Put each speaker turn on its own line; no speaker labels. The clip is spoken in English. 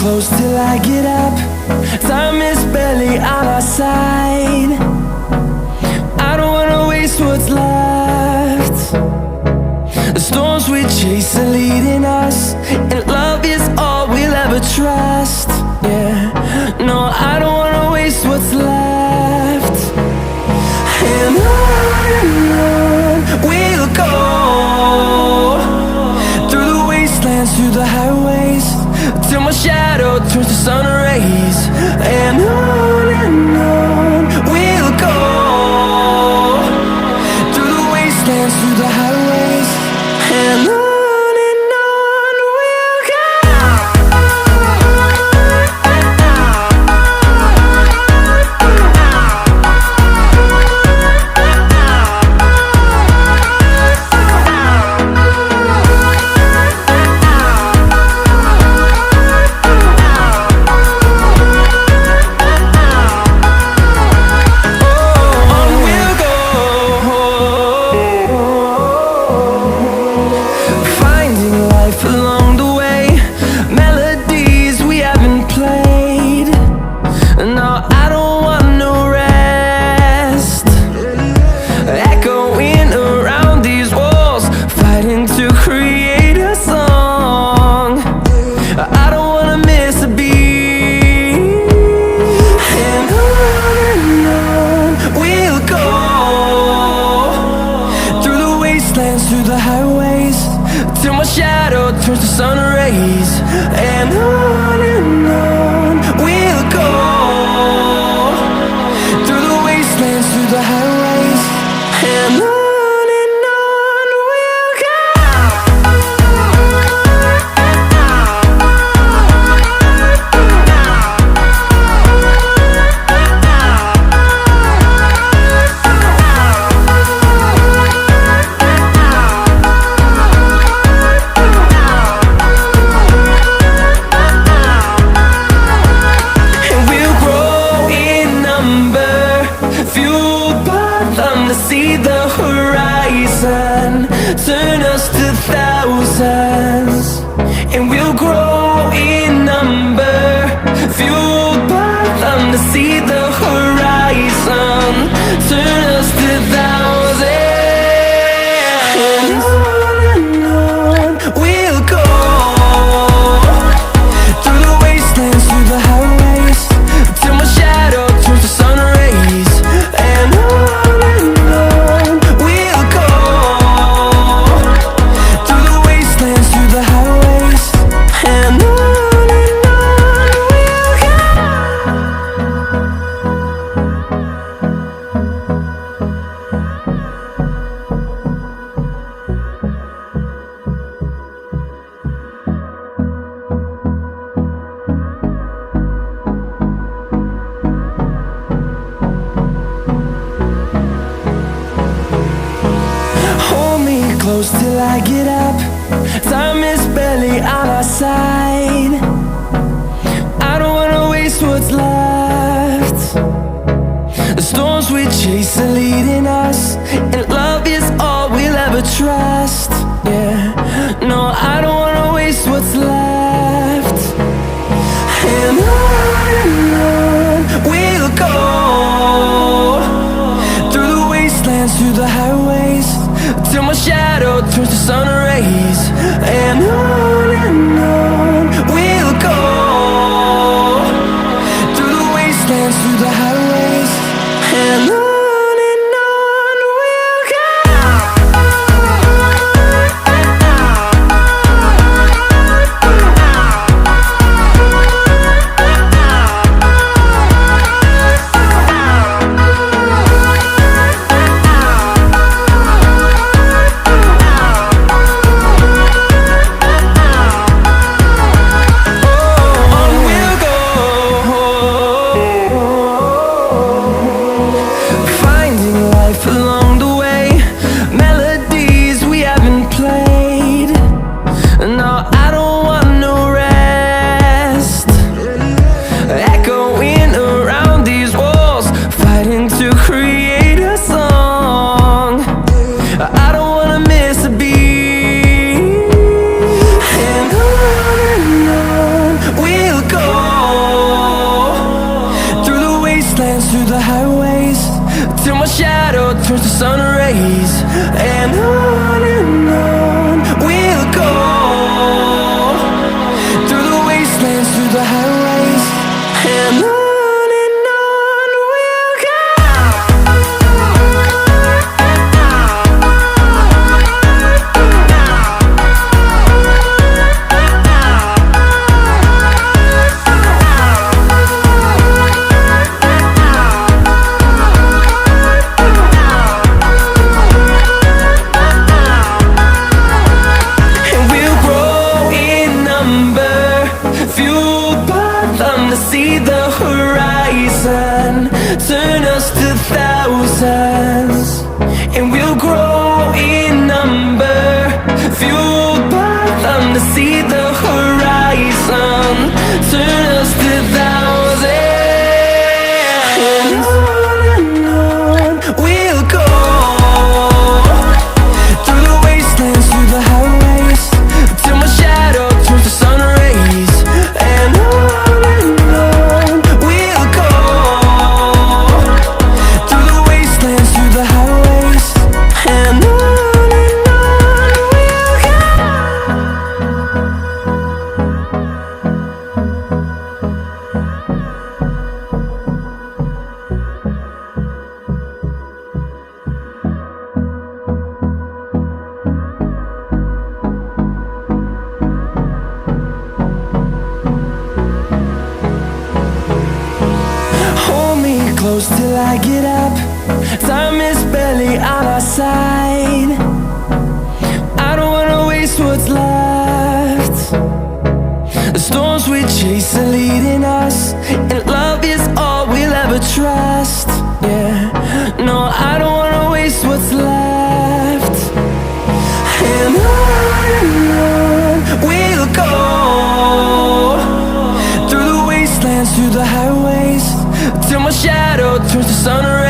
close till I get up. Time is barely on our side. I don't wanna waste what's left. The storms we chase are leading us, and love is all we'll ever trust. Yeah, no, I don't wanna waste what's left. And on we'll go, through the wastelands, through the highways, till my shadow turns to sun rays. And on we'll go, through the wastelands, through the highways, and on we'll go. Along the way, melodies we haven't played. No, I don't want no rest. Echoing around these walls, fighting to create a song. I don't wanna miss a beat. And on we'll go, through the wastelands, through the highways, till my shadow turns to sun rays. And on we'll go, through the wastelands, through the highways, and on we'll go. See the horizon, turn us to thousands, and we'll grow in number, fueled by them. To see the horizon, turn us to thousands, and on we'll go, through the wastelands, through the highways, till my shadow turns to sun rays. And close till I get up. Time is barely on our side. I don't wanna waste what's left. The storms we chase are leading us, and love is all we'll ever trust. Yeah, no, I don't wanna waste what's left. And on we'll go, through the wastelands, through the highways, till my shadow turns to sun rays. And on we'll go, through the wastelands, through the highways, and on we'll go. through the highways, till my shadow turns to sun rays. And on we'll go, through the wastelands, through the highways. And on we'll go. To see the horizon turn us to thousands, and we'll grow in number, fueled by them. To see the horizon turn us to thousands, and on we'll go, through the wastelands, through the highways, till my shadow turns to sun rays. And on close till I get up. Time is barely on our side. I don't wanna waste what's left. The storms we chase are leading us, and love is all we'll ever trust. Yeah, no, I don't wanna waste what's left. And on we'll go, through the wastelands, through the highways, till my shadow turns to sun rays.